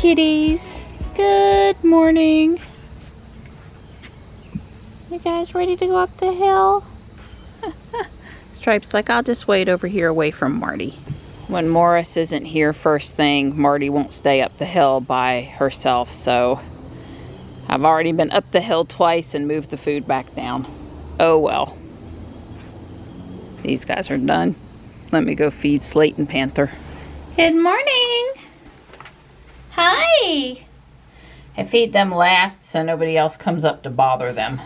kitties. Good morning. You guys ready to go up the hill? Stripe's like, I'll just wait over here away from Marty. When Morris isn't here first thing, Marty won't stay up the hill by herself, so I've already been up the hill twice and moved the food back down. Oh well. These guys are done. Let me go feed Slate and Panther. Good morning. Hi. I feed them last so nobody else comes up to bother them.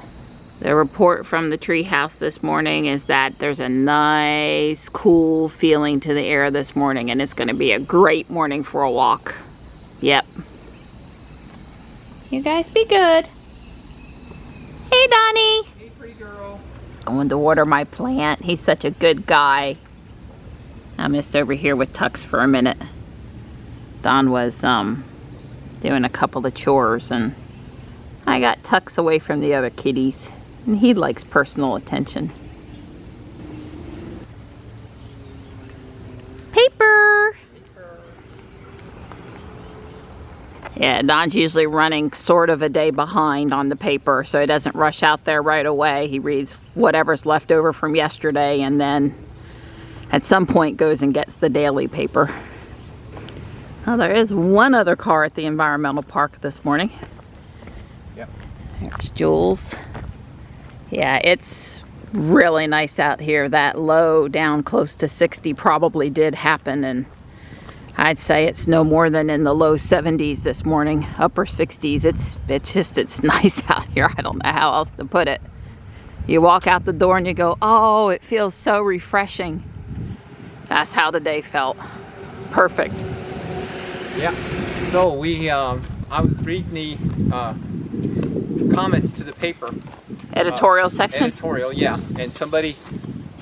The report from the tree house this morning is that there's a nice cool feeling to the air this morning, and it's going to be a great morning for a walk. Yep. You guys be good. Hey Donnie. Hey pretty girl. He's going to water my plant. He's such a good guy. I'm just over here with Tux for a minute. Don was doing a couple of chores and I got Tux away from the other kitties. And he likes personal attention. Paper! Yeah, Don's usually running sort of a day behind on the paper, so he doesn't rush out there right away. He reads whatever's left over from yesterday and then at some point goes and gets the daily paper. Oh, there is one other car at the environmental park this morning. Yep. There's Jules. Yeah, it's really nice out here. That low down close to 60 probably did happen, and I'd say it's no more than in the low 70s this morning, upper 60s. It's nice out here. I don't know how else to put it. You walk out the door and you go, oh, it feels so refreshing. That's how the day felt. Perfect. Yeah. So I was reading the comments to the paper. Editorial section? Editorial, yeah. And somebody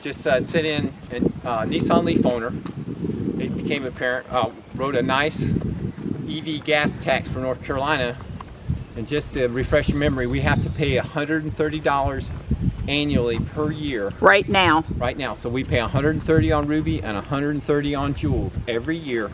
just sent in a Nissan Leaf owner. It became apparent, wrote a nice EV gas tax for North Carolina. And just to refresh your memory, we have to pay $130 annually per year. Right now. Right now. So we pay $130 on Ruby and $130 on Jules every year.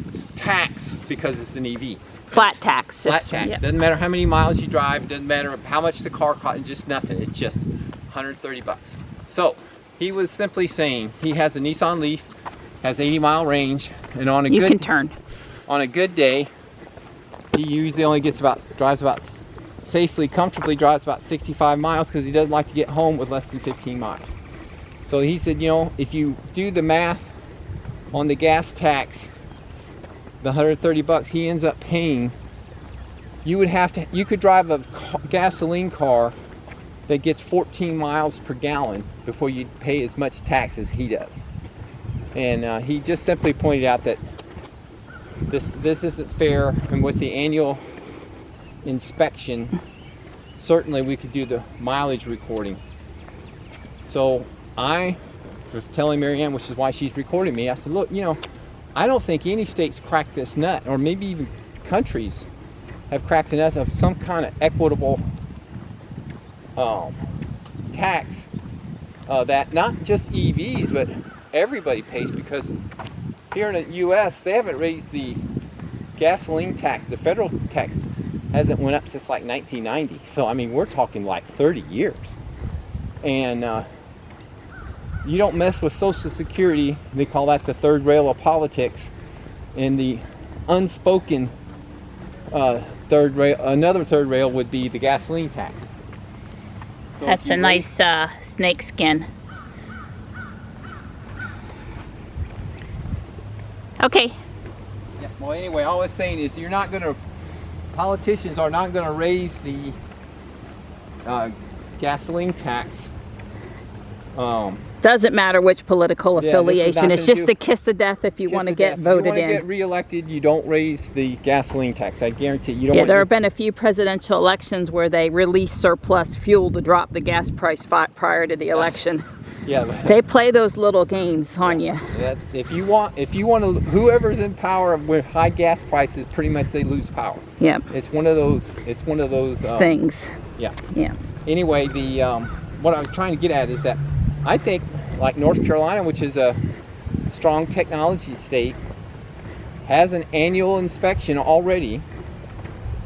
It's tax because it's an EV. Flat tax. Flat tax. Yeah. Doesn't matter how many miles you drive. Doesn't matter how much the car costs. Just nothing. It's just 130 bucks. So he was simply saying he has a Nissan Leaf, has 80-mile range, and on a good day, he usually only comfortably drives about 65 miles because he doesn't like to get home with less than 15 miles. So he said, you know, if you do the math on the gas tax, the 130 bucks he ends up paying, you could drive a gasoline car that gets 14 miles per gallon before you pay as much tax as he does. And he just simply pointed out that this isn't fair, and with the annual inspection, certainly we could do the mileage recording. So I was telling Marianne, which is why she's recording me, I said, look, you know, I don't think any states cracked this nut, or maybe even countries have cracked the nut of some kind of equitable tax that not just EVs, but everybody pays, because here in the US, they haven't raised the gasoline tax. The federal tax hasn't went up since like 1990. So, I mean, we're talking like 30 years. And you don't mess with Social Security. They call that the third rail of politics. And the unspoken third rail, another third rail would be the gasoline tax. So that's a nice snake skin. Okay. Yeah, well, anyway, all I was saying is politicians are not going to raise the gasoline tax. Doesn't matter which political affiliation. It's just a kiss of death if you want to get voted in. If you want to get reelected, you don't raise the gasoline tax. I guarantee you don't. Yeah, there have been a few presidential elections where they release surplus fuel to drop the gas price prior to the election. Yeah. They play those little games on you. Yeah, if you want to, whoever's in power with high gas prices, pretty much they lose power. Yeah. It's one of those things. Yeah. Yeah. Anyway, what I was trying to get at is that I think, like North Carolina, which is a strong technology state, has an annual inspection already,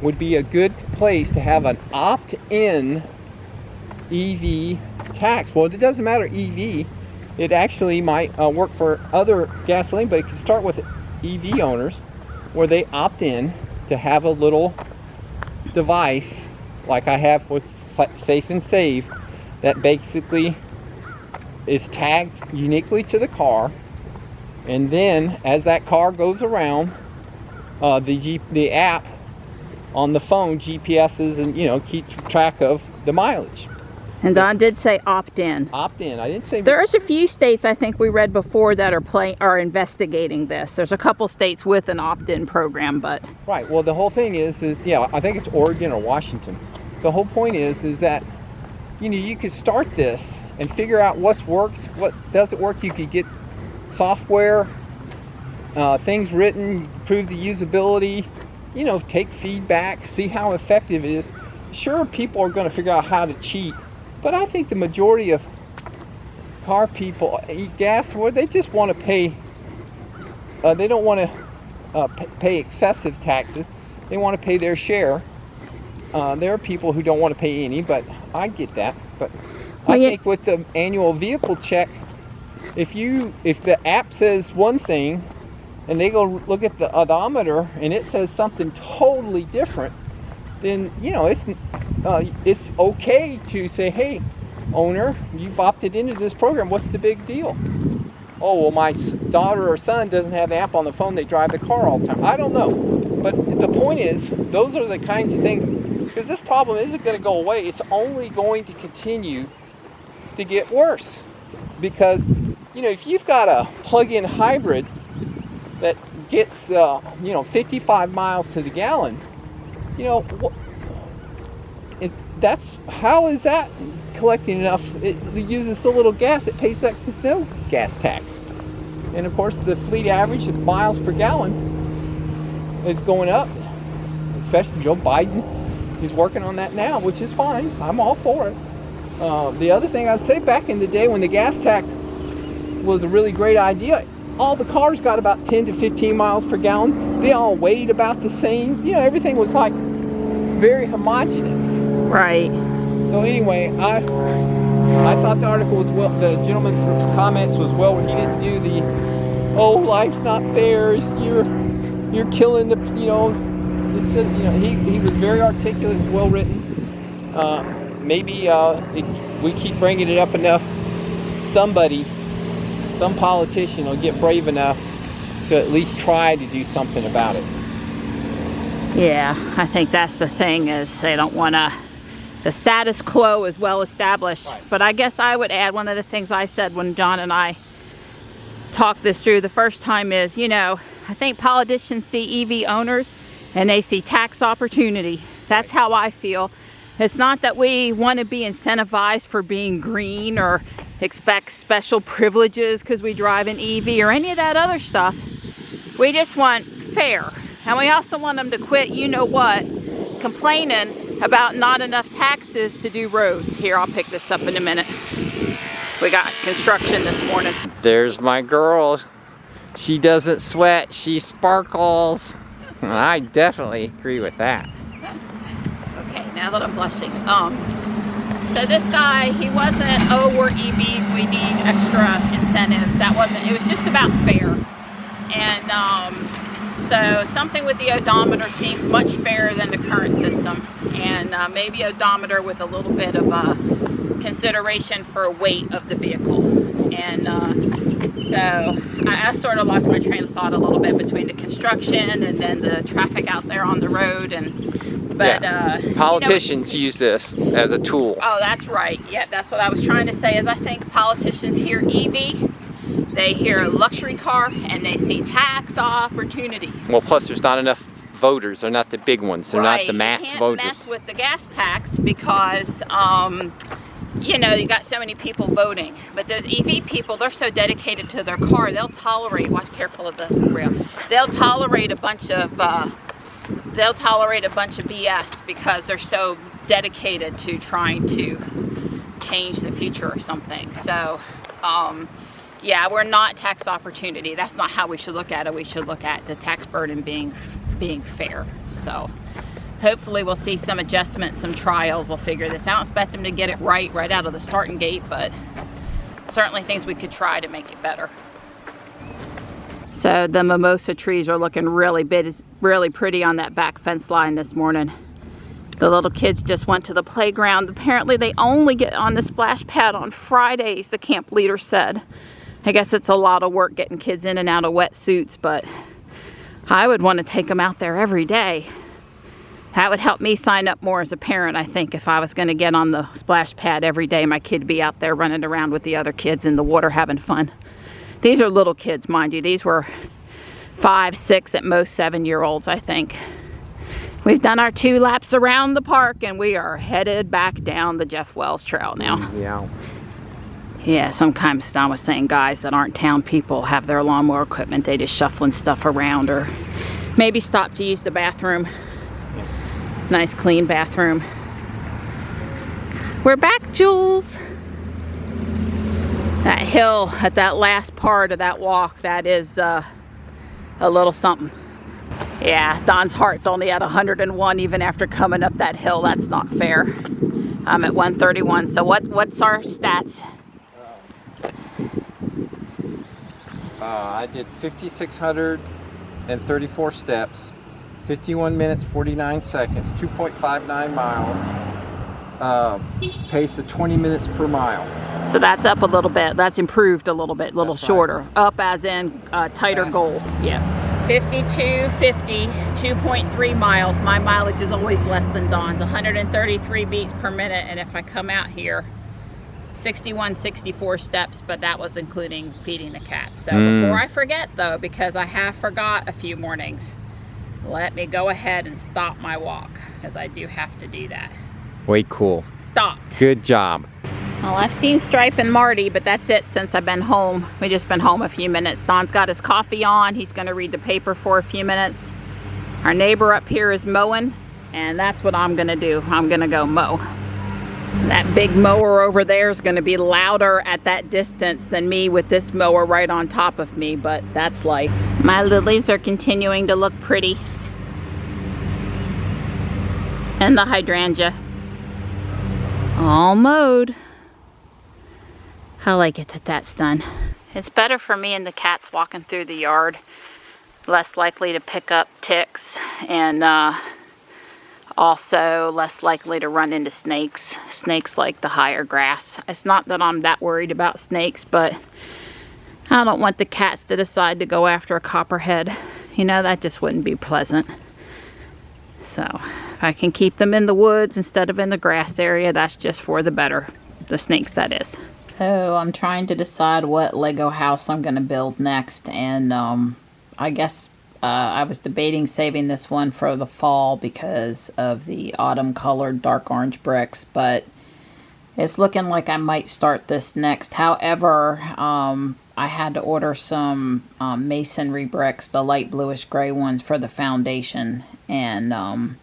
would be a good place to have an opt-in EV tax. Well, it doesn't matter EV. It actually might work for other gasoline, but it can start with EV owners where they opt in to have a little device like I have with Safe and Save that basically is tagged uniquely to the car, and then as that car goes around, the app on the phone GPSs and, you know, keep track of the mileage. And Don did say opt-in. Opt-in. I didn't say. There's a few states I think we read before that are investigating this. There's a couple states with an opt-in program, but right. Well, the whole thing is yeah, I think it's Oregon or Washington. The whole point is that, you know, you could start this and figure out what works, what doesn't work. You could get software, things written, prove the usability, you know, take feedback, see how effective it is. Sure, people are going to figure out how to cheat, but I think the majority of car people eat gas where they just want to pay, they don't want to pay excessive taxes. They want to pay their share. There are people who don't want to pay any, but I get that. But I think with the annual vehicle check, if the app says one thing and they go look at the odometer and it says something totally different, then, you know, it's okay to say, hey, owner, you've opted into this program. What's the big deal? Oh, well, my daughter or son doesn't have the app on the phone. They drive the car all the time. I don't know. But the point is, those are the kinds of things, because this problem isn't going to go away. It's only going to continue to get worse. Because, you know, if you've got a plug-in hybrid that gets, you know, 55 miles to the gallon, you know, how is that collecting enough? It uses so little gas, it pays that no gas tax. And of course, the fleet average of miles per gallon is going up. Especially Joe Biden is working on that now, which is fine. I'm all for it. The other thing I'd say, back in the day when the gas tax was a really great idea, all the cars got about 10 to 15 miles per gallon. They all weighed about the same. You know, everything was like very homogeneous. right. So anyway, I thought the article was well. The gentleman's comments was well. He didn't do the, oh, life's not fair. You're killing the, you know. It's you know, he was very articulate, well written. Maybe we keep bringing it up enough. Some politician will get brave enough to at least try to do something about it. Yeah, I think that's the thing, is they don't want to, the status quo is well established. Right. But I guess I would add, one of the things I said when John and I talked this through the first time is, you know, I think politicians see EV owners and they see tax opportunity. That's how I feel. It's not that we want to be incentivized for being green or expect special privileges because we drive an EV or any of that other stuff. We just want fair. And we also want them to quit, you know what, complaining about not enough taxes to do roads. Here, I'll pick this up in a minute. We got construction this morning. There's my girl. She doesn't sweat, she sparkles. I definitely agree with that. Okay, now that I'm blushing. So this guy, he wasn't, oh, we're EVs, we need extra incentives. That wasn't, it was just about fair. And so something with the odometer seems much fairer than the current system. And maybe odometer with a little bit of consideration for weight of the vehicle. And so I sort of lost my train of thought a little bit between the construction and then the traffic out there on the road. But yeah. Politicians, you know, use this as a tool. Oh, that's right. Yeah, that's what I was trying to say, is I think politicians hear EV, they hear luxury car, and they see tax opportunity. Well, plus there's not enough voters. They're not the big ones. They're not the mass voters. You can't mess with the gas tax because, you know, you got so many people voting. But those EV people, they're so dedicated to their car, they'll tolerate, watch careful of the rail, they'll tolerate a bunch of BS because they're so dedicated to trying to change the future or something. So, Yeah, we're not tax opportunity. That's not how we should look at it. We should look at the tax burden being fair. So hopefully we'll see some adjustments, some trials. We'll figure this out. I don't expect them to get it right out of the starting gate, but certainly things we could try to make it better. So the mimosa trees are looking really pretty on that back fence line this morning. The little kids just went to the playground. Apparently they only get on the splash pad on Fridays, the camp leader said. I guess it's a lot of work getting kids in and out of wetsuits, but I would want to take them out there every day. That would help me sign up more as a parent, I think, if I was going to get on the splash pad every day. My kid would be out there running around with the other kids in the water having fun. These are little kids, mind you. These were 5, 6, at most 7-year-olds, I think. We've done our 2 laps around the park and we are headed back down the Jeff Wells Trail now. Easy out. Yeah, sometimes Don was saying guys that aren't town people have their lawnmower equipment. They just shuffling stuff around or maybe stop to use the bathroom. Nice clean bathroom. We're back, Jules. That hill at that last part of that walk, that is a little something. Yeah, Don's heart's only at 101 even after coming up that hill. That's not fair. I'm at 131. So what's our stats? I did 5,634 steps, 51 minutes, 49 seconds, 2.59 miles, pace of 20 minutes per mile. So that's up a little bit. That's improved a little bit, a little shorter. Right. Up as in tighter goal. Yeah. 52.50, 2.3 miles. My mileage is always less than Don's. 133 beats per minute. And if I come out here, 64 steps, but that was including feeding the cats. So before I forget though, because I have forgot a few mornings, let me go ahead and stop my walk, because I do have to do that. Way cool. Stopped. Good job. Well, I've seen Stripe and Marty, but that's it since I've been home. We just been home a few minutes. Don's got his coffee on. He's going to read the paper for a few minutes. Our neighbor up here is mowing, and that's what I'm going to do. I'm going to go mow. That big mower over there is going to be louder at that distance than me with this mower right on top of me, but that's life. My lilies are continuing to look pretty. And the hydrangea. All mowed. I like it that that's done. It's better for me and the cats walking through the yard. Less likely to pick up ticks, and also less likely to run into snakes. Snakes like the higher grass. It's not that I'm that worried about snakes, but I don't want the cats to decide to go after a copperhead. You know, that just wouldn't be pleasant. So if I can keep them in the woods instead of in the grass area, that's just for the better. The snakes, that is. So I'm trying to decide what Lego house I'm going to build next, and I guess I was debating saving this one for the fall because of the autumn colored dark orange bricks, but it's looking like I might start this next. However, I had to order some masonry bricks, the light bluish gray ones for the foundation, and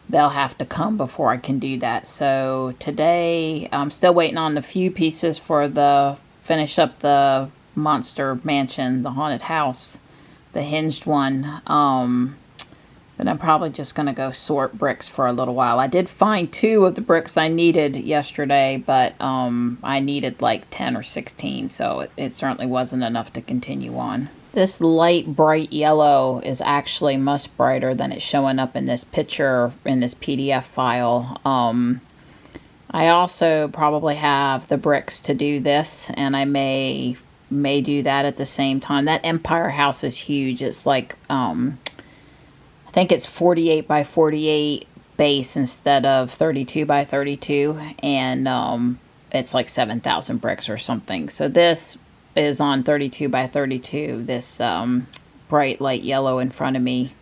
they'll have to come before I can do that. So today I'm still waiting on the few pieces for the finish up the monster mansion, the haunted house, the hinged one. But I'm probably just going to go sort bricks for a little while. I did find 2 of the bricks I needed yesterday, but I needed like 10 or 16, so it certainly wasn't enough to continue on. This light bright yellow is actually much brighter than it's showing up in this picture, in this PDF file. I also probably have the bricks to do this, and I may do that at the same time. That Empire house is huge. It's like, I think it's 48 by 48 base instead of 32 by 32, and it's like 7,000 bricks or something. So this is on 32 by 32, this bright light yellow in front of me,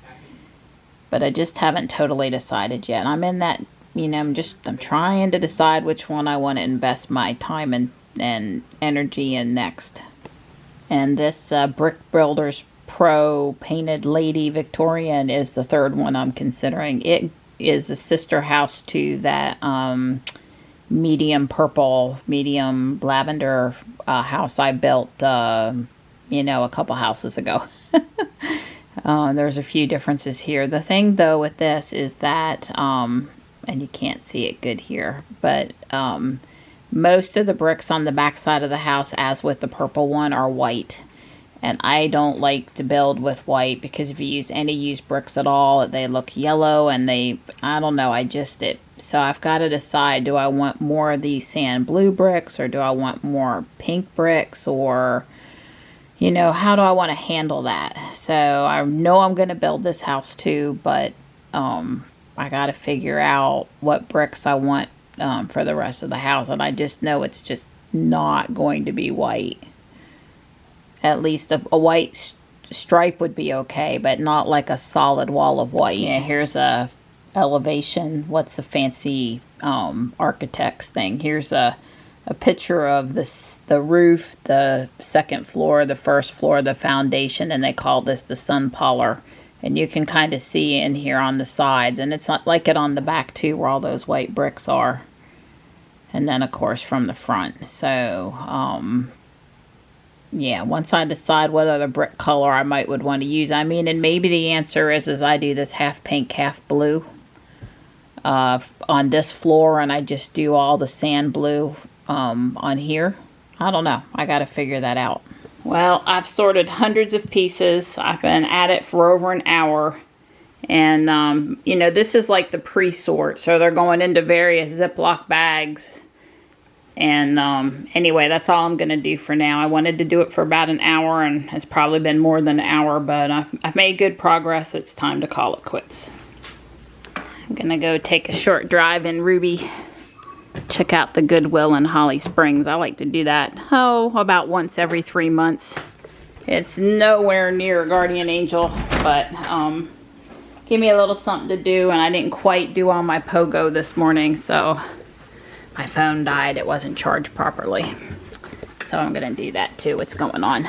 but I just haven't totally decided yet. I'm in that, you know, I'm trying to decide which one I want to invest my time and energy in next. And this Brick Builders Pro Painted Lady Victorian is the third one I'm considering. It is a sister house to that medium purple, medium lavender house I built, you know, a couple houses ago. There's a few differences here. The thing though with this is that, and you can't see it good here, but most of the bricks on the back side of the house, as with the purple one, are white. And I don't like to build with white because if you use any used bricks at all, they look yellow and I don't know, so I've got to decide, do I want more of these sand blue bricks or do I want more pink bricks, or, you know, how do I want to handle that? So I know I'm going to build this house too, but I got to figure out what bricks I want for the rest of the house. And I just know it's just not going to be white. At least a white stripe would be okay, but not like a solid wall of white. Yeah, here's a elevation. What's the fancy architect's thing? Here's a picture of the roof, the second floor, the first floor, the foundation, and they call this the sun parlor. And you can kind of see in here on the sides, and it's not like it on the back too, where all those white bricks are. And then of course from the front. So yeah, once I decide what other brick color I would want to use, I mean, and maybe the answer is I do this half pink, half blue on this floor, and I just do all the sand blue on here. I don't know. I got to figure that out. Well, I've sorted hundreds of pieces. I've been at it for over an hour. And, you know, this is like the pre-sort. So they're going into various Ziploc bags. And anyway, that's all I'm going to do for now. I wanted to do it for about an hour, and it's probably been more than an hour, but I've made good progress. It's time to call it quits. I'm going to go take a short drive in Ruby. Check out the Goodwill in Holly Springs. I like to do that, about once every 3 months. It's nowhere near Guardian Angel, but give me a little something to do, and I didn't quite do all my pogo this morning, so my phone died. It wasn't charged properly. So I'm going to do that too. What's going on?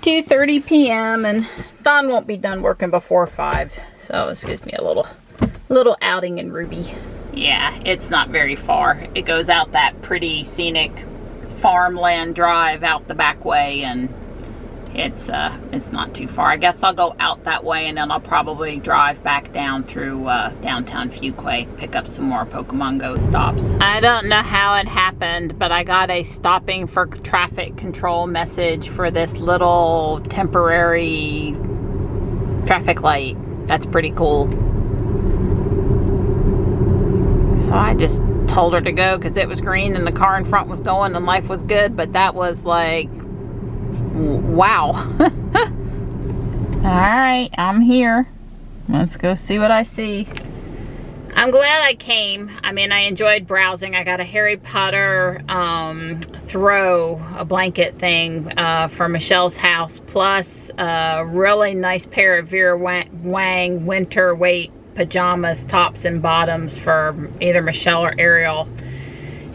2:30 p.m. and Don won't be done working before 5. So this gives me a little outing in Ruby. Yeah, it's not very far. It goes out that pretty scenic farmland drive out the back way, and it's not too far. I guess I'll go out that way, and then I'll probably drive back down through downtown Fuquay, pick up some more Pokemon Go stops. I don't know how it happened, but I got a stopping for traffic control message for this little temporary traffic light. That's pretty cool. So I just told her to go because it was green and the car in front was going and life was good, but that was like, wow. Alright, I'm here. Let's go see what I see. I'm glad I came. I mean, I enjoyed browsing. I got a Harry Potter a blanket thing for Michelle's house, plus a really nice pair of Vera Wang winter weight pajamas, tops and bottoms for either Michelle or Ariel.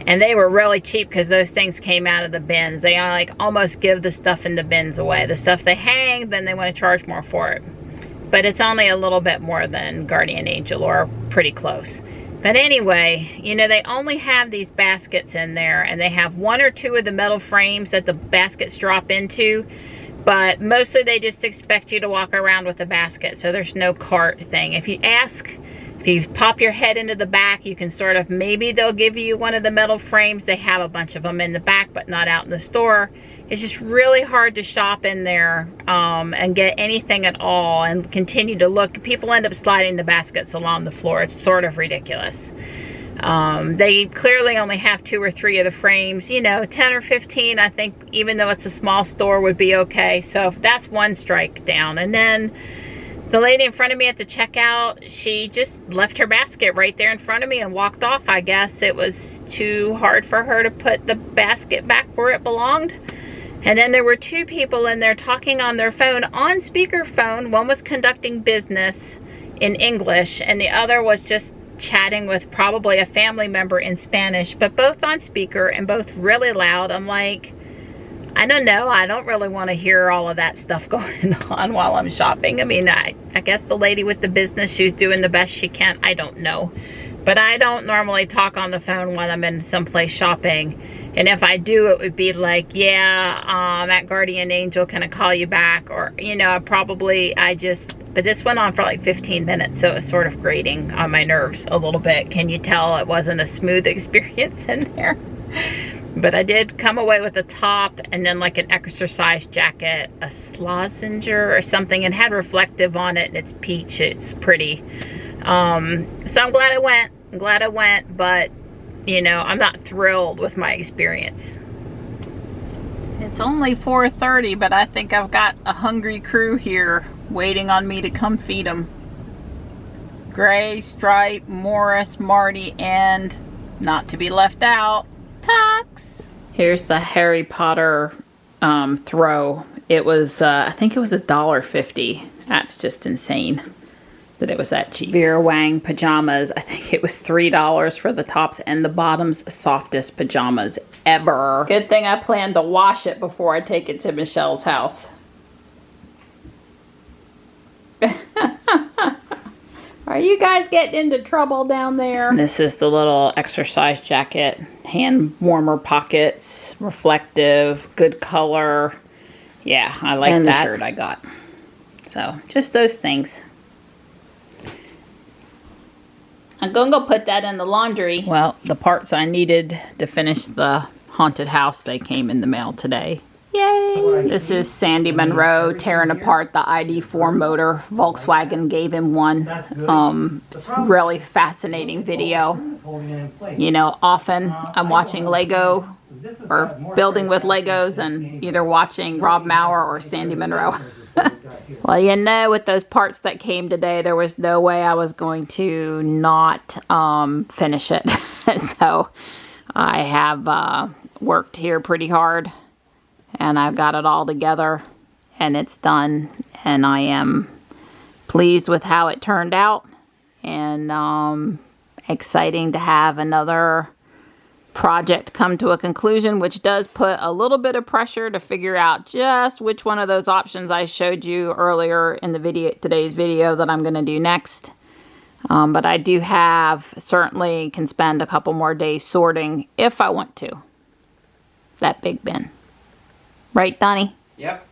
And they were really cheap because those things came out of the bins. They like almost give the stuff in the bins away. The stuff they hang, then they want to charge more for it. But it's only a little bit more than Guardian Angel, or pretty close. But anyway, you know, they only have these baskets in there, and they have 1 or 2 of the metal frames that the baskets drop into. But mostly they just expect you to walk around with a basket, so there's no cart thing. If you ask, if you pop your head into the back, you can sort of, maybe they'll give you one of the metal frames. They have a bunch of them in the back, but not out in the store. It's just really hard to shop in there and get anything at all and continue to look. People end up sliding the baskets along the floor. It's sort of ridiculous. They clearly only have 2 or 3 of the frames. You know, 10 or 15, I think, even though it's a small store, would be okay. So that's one strike down. And then the lady in front of me at the checkout, she just left her basket right there in front of me and walked off. I guess it was too hard for her to put the basket back where it belonged. And then there were 2 people in there talking on their phone, on speakerphone. One was conducting business in English, and the other was just chatting with probably a family member in Spanish, but both on speaker and both really loud. I'm like, I don't know. I don't really want to hear all of that stuff going on while I'm shopping. I mean, I guess the lady with the business, she's doing the best she can. I don't know. But I don't normally talk on the phone when I'm in someplace shopping. And if I do, it would be like, yeah, that guardian angel, can I call you back? Or, you know, but this went on for like 15 minutes, so it was sort of grating on my nerves a little bit. Can you tell it wasn't a smooth experience in there? But I did come away with a top and then like an exercise jacket, a Schlesinger or something, and had reflective on it, and it's peach, it's pretty. So I'm glad I went, but you know, I'm not thrilled with my experience. It's only 4:30, but I think I've got a hungry crew here waiting on me to come feed them. Gray, Stripe, Morris, Marty, and not to be left out, Tux. Here's the Harry Potter throw. It was, I think it was $1.50. That's just insane that it was that cheap. Vera Wang pajamas. I think it was $3 for the tops and the bottoms. Softest pajamas ever. Good thing I planned to wash it before I take it to Michelle's house. Are you guys getting into trouble down there? This is the little exercise jacket. Hand warmer pockets, reflective, good color. Yeah, I like that. And the shirt I got. So, just those things. I'm gonna go put that in the laundry. Well, the parts I needed to finish the haunted house, they came in the mail today. Yay! This is Sandy Monroe tearing apart the ID4 motor. Volkswagen gave him one. Really fascinating video. You know, often I'm watching Lego or building with Legos and either watching Rob Maurer or Sandy Monroe. Well, you know, with those parts that came today, there was no way I was going to not finish it. So I have worked here pretty hard, and I've got it all together, and it's done, and I am pleased with how it turned out, and exciting to have another project come to a conclusion, which does put a little bit of pressure to figure out just which one of those options I showed you earlier in the video, today's video, that I'm going to do next. But I do certainly can spend a couple more days sorting if I want to. That big bin. Right, Donnie? Yep.